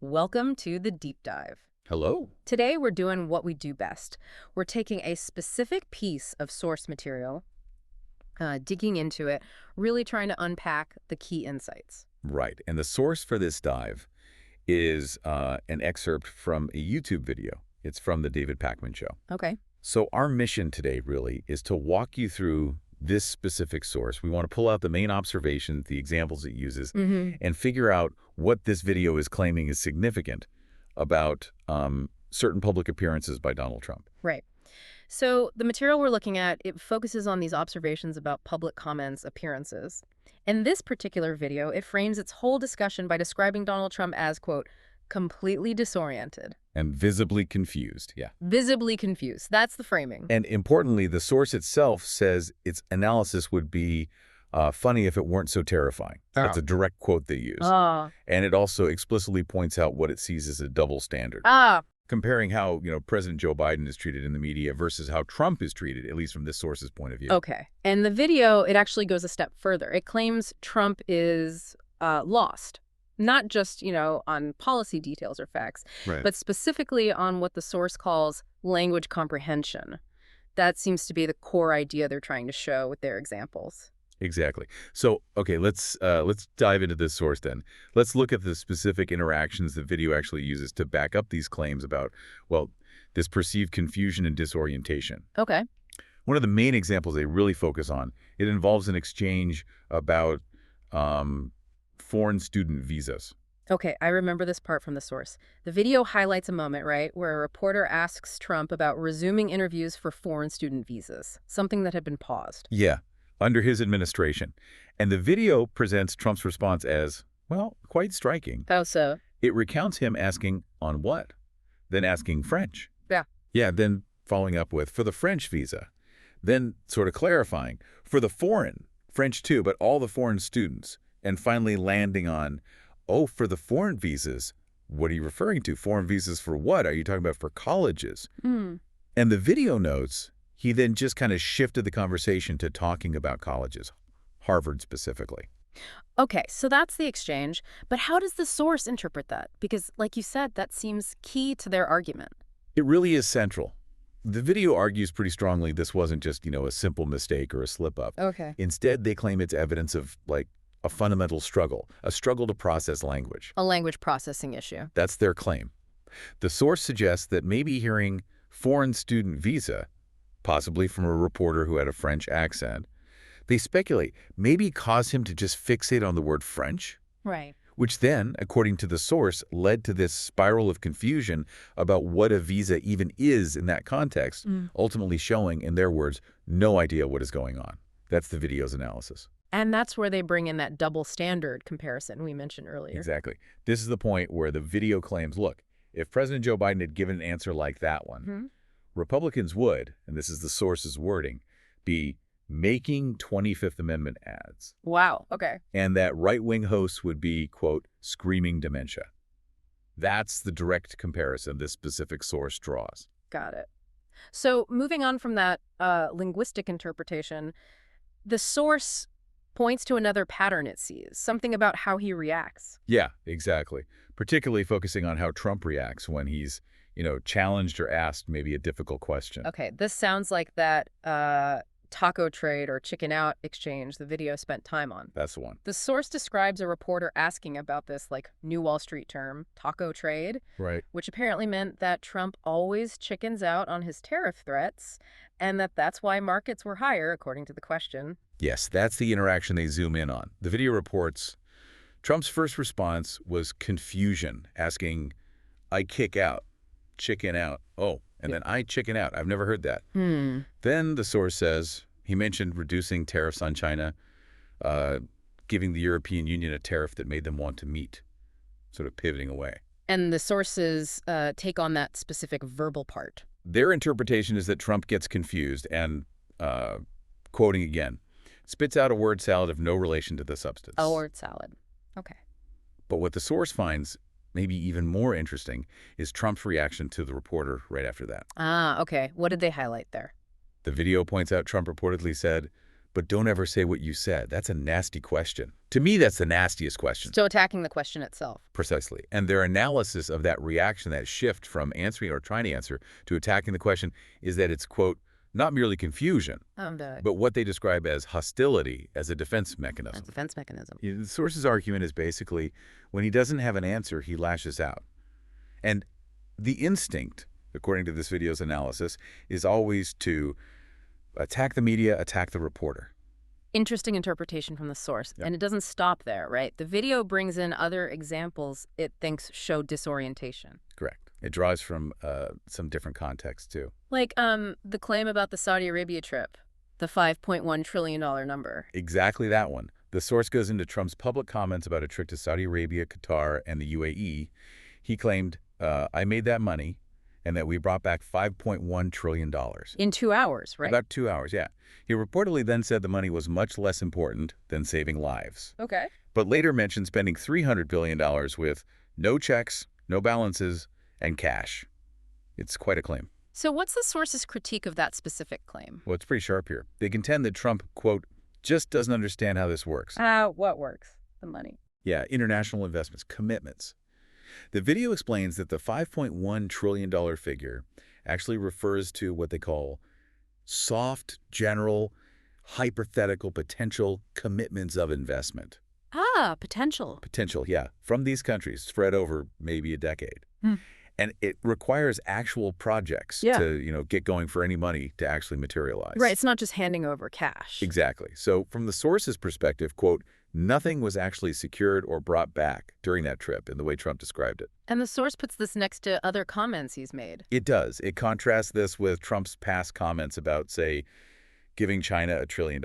Welcome to the deep dive. Hello? Today we're doing what we do best. We're taking a specific piece of source material, digging into it, really trying to unpack the key insights. Right. And the source for this dive is an excerpt from a YouTube video. It's from the David Pakman Show. Okay. So our mission today really is to walk you through this specific source. We want to pull out the main observations, the examples it uses, and figure out what this video is claiming is significant about certain public appearances by Donald Trump. Right. So the material we're looking at, it focuses on these observations about public comments, appearances. In this particular video, it frames its whole discussion by describing Donald Trump as, quote, completely disoriented. And visibly confused, yeah. Visibly confused. That's the framing. And importantly, the source itself says its analysis would be funny if it weren't so terrifying. That's a direct quote they use. And it also explicitly points out what it sees as a double standard. Comparing how, President Joe Biden is treated in the media versus how Trump is treated, at least from this source's point of view. Okay. And the video, it actually goes a step further. It claims Trump is lost. Not just, on policy details or facts, Right. but specifically on what the source calls language comprehension. That seems to be the core idea they're trying to show with their examples. Exactly. So, okay, let's dive into this source then. Let's look at the specific interactions the video actually uses to back up these claims about, well, this perceived confusion and disorientation. Okay. One of the main examples they really focus on, it involves an exchange about foreign student visas. Okay, I remember this part from the source. The video highlights a moment, right, where a reporter asks Trump about resuming interviews for foreign student visas, something that had been paused. Yeah, under his administration. And the video presents Trump's response as, well, quite striking. How so? It recounts him asking, on what? Then asking French. Yeah. Yeah, then following up with, for the French visa. Then sort of clarifying, for the foreign, French too, but all the foreign students. And finally landing on, oh, for the foreign visas, what are you referring to? Foreign visas for what? Are you talking about for colleges? And the video notes, he then just kind of shifted the conversation to talking about colleges, Harvard specifically. Okay, so that's the exchange. But how does the source interpret that? Because, like you said, that seems key to their argument. It really is central. The video argues pretty strongly this wasn't just, a simple mistake or a slip-up. Okay. Instead, they claim it's evidence of, a fundamental struggle, a struggle to process language. A language processing issue. That's their claim. The source suggests that maybe hearing foreign student visa, possibly from a reporter who had a French accent, they speculate maybe caused him to just fixate on the word French, Right. which then, according to the source, led to this spiral of confusion about what a visa even is in that context, ultimately showing, in their words, no idea what is going on. That's the video's analysis. And that's where they bring in that double standard comparison we mentioned earlier. Exactly. This is the point where the video claims, look, if President Joe Biden had given an answer like that one, Republicans would, and this is the source's wording, be making 25th Amendment ads. Wow. Okay. And that right-wing hosts would be, quote, screaming dementia. That's the direct comparison this specific source draws. Got it. So moving on from that linguistic interpretation, the source points to another pattern it sees, something about how he reacts. Yeah, exactly. Particularly focusing on how Trump reacts when he's, challenged or asked maybe a difficult question. Okay, this sounds like that taco trade or chicken out exchange the video spent time on. That's the one. The source describes a reporter asking about this, new Wall Street term, taco trade, Right. which apparently meant that Trump always chickens out on his tariff threats, and that's why markets were higher, according to the question. Yes, that's the interaction they zoom in on. The video reports Trump's first response was confusion, asking, I kick out, chicken out. Oh, and then I chicken out. I've never heard that. Then the source says he mentioned reducing tariffs on China, giving the European Union a tariff that made them want to meet, sort of pivoting away. And the sources take on that specific verbal part. Their interpretation is that Trump gets confused and, quoting again, spits out a word salad of no relation to the substance. A word salad. Okay. But what the source finds maybe even more interesting is Trump's reaction to the reporter right after that. Okay. What did they highlight there? The video points out Trump reportedly said, but don't ever say what you said. That's a nasty question. To me, that's the nastiest question. So attacking the question itself. Precisely. And their analysis of that reaction, that shift from answering or trying to answer to attacking the question is that it's, quote, not merely confusion, but what they describe as hostility as a defense mechanism. A defense mechanism. The source's argument is basically when he doesn't have an answer, he lashes out. And the instinct, according to this video's analysis, is always to attack the media, attack the reporter. Interesting interpretation from the source. Yep. And it doesn't stop there, right? The video brings in other examples it thinks show disorientation. Correct. It draws from some different contexts, too. Like the claim about the Saudi Arabia trip, the $5.1 trillion number. Exactly that one. The source goes into Trump's public comments about a trip to Saudi Arabia, Qatar, and the UAE. He claimed, I made that money, and that we brought back $5.1 trillion. In 2 hours, right? About 2 hours, yeah. He reportedly then said the money was much less important than saving lives. Okay. But later mentioned spending $300 billion with no checks, no balances, and cash. It's quite a claim. So what's the source's critique of that specific claim? Well, it's pretty sharp here. They contend that Trump, quote, just doesn't understand how this works. What works? The money. Yeah, international investments, commitments. The video explains that the $5.1 trillion figure actually refers to what they call soft, general, hypothetical, potential commitments of investment. Potential. Potential, yeah, from these countries spread over maybe a decade. And it requires actual projects to, get going for any money to actually materialize. Right, it's not just handing over cash. Exactly. So from the source's perspective, quote, nothing was actually secured or brought back during that trip in the way Trump described it. And the source puts this next to other comments he's made. It does. It contrasts this with Trump's past comments about, say, giving China $1 trillion.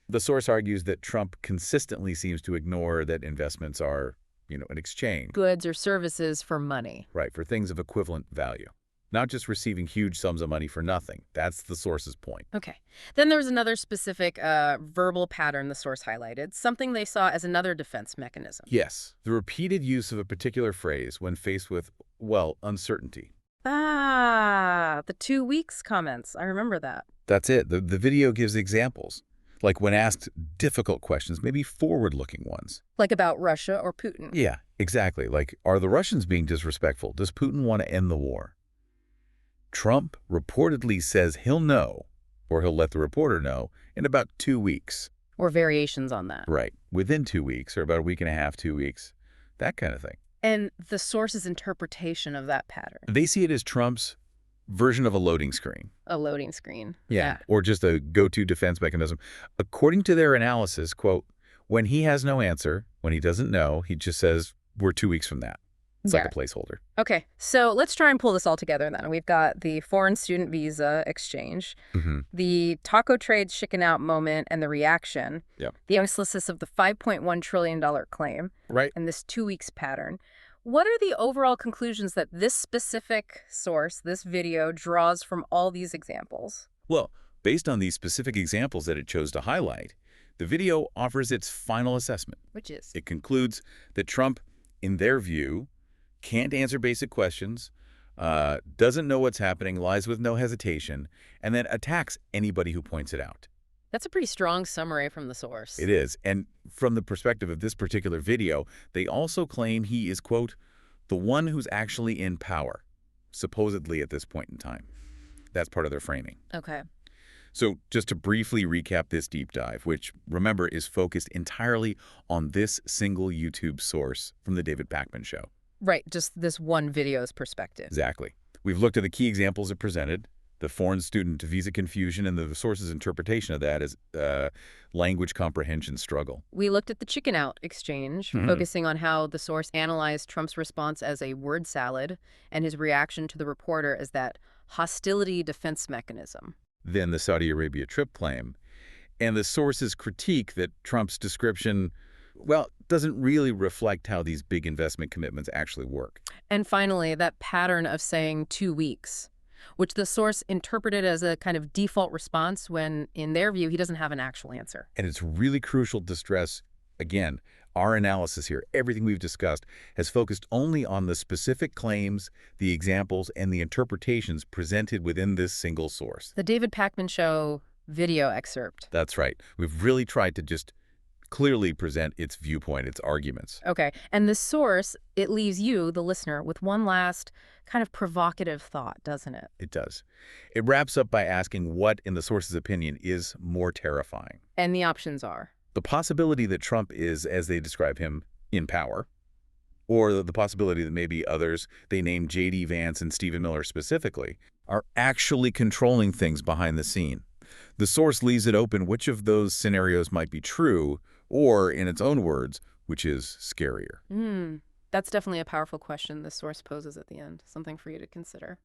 The source argues that Trump consistently seems to ignore that investments are, an exchange. Goods or services for money. Right, for things of equivalent value. Not just receiving huge sums of money for nothing. That's the source's point. Okay. Then there's another specific verbal pattern the source highlighted, something they saw as another defense mechanism. Yes, the repeated use of a particular phrase when faced with, well, uncertainty. The 2 weeks comments. I remember that. That's it. The video gives examples. Like when asked difficult questions, maybe forward-looking ones. Like about Russia or Putin. Yeah, exactly. Like, are the Russians being disrespectful? Does Putin want to end the war? Trump reportedly says he'll know, or he'll let the reporter know, in about 2 weeks. Or variations on that. Right. Within 2 weeks, or about a week and a half, 2 weeks. That kind of thing. And the source's interpretation of that pattern. They see it as Trump's version of a loading screen. A loading screen. Yeah. Or just a go-to defense mechanism. According to their analysis, quote, when he has no answer, when he doesn't know, he just says, we're 2 weeks from that. It's like a placeholder. Okay, so let's try and pull this all together then. We've got the foreign student visa exchange, the taco trade chicken out moment and the reaction, the analysis of the $5.1 trillion claim, and this 2 weeks pattern. What are the overall conclusions that this specific source, this video, draws from all these examples? Well, based on these specific examples that it chose to highlight, the video offers its final assessment. Which is? It concludes that Trump, in their view, can't answer basic questions, doesn't know what's happening, lies with no hesitation, and then attacks anybody who points it out. That's a pretty strong summary from the source. It is. And from the perspective of this particular video, they also claim he is, quote, the one who's actually in power, supposedly at this point in time. That's part of their framing. Okay. So just to briefly recap this deep dive, which, remember, is focused entirely on this single YouTube source from the David Pakman Show. Right, just this one video's perspective. Exactly. We've looked at the key examples it presented, the foreign student visa confusion, and the source's interpretation of that as language comprehension struggle. We looked at the chicken out exchange, focusing on how the source analyzed Trump's response as a word salad and his reaction to the reporter as that hostility defense mechanism. Then the Saudi Arabia trip claim, and the source's critique that Trump's description, well, doesn't really reflect how these big investment commitments actually work. And finally, that pattern of saying 2 weeks, which the source interpreted as a kind of default response when, in their view, he doesn't have an actual answer. And it's really crucial to stress, again, our analysis here, everything we've discussed, has focused only on the specific claims, the examples, and the interpretations presented within this single source. The David Pakman Show video excerpt. That's right. We've really tried to just clearly present its viewpoint, its arguments. Okay. And the source, it leaves you, the listener, with one last kind of provocative thought, doesn't it? It does. It wraps up by asking what, in the source's opinion, is more terrifying. And the options are. The possibility that Trump is, as they describe him, in power, or the possibility that maybe others, they name J.D. Vance and Stephen Miller specifically, are actually controlling things behind the scene. The source leaves it open which of those scenarios might be true, or, in its own words, which is scarier. That's definitely a powerful question the source poses at the end, something for you to consider.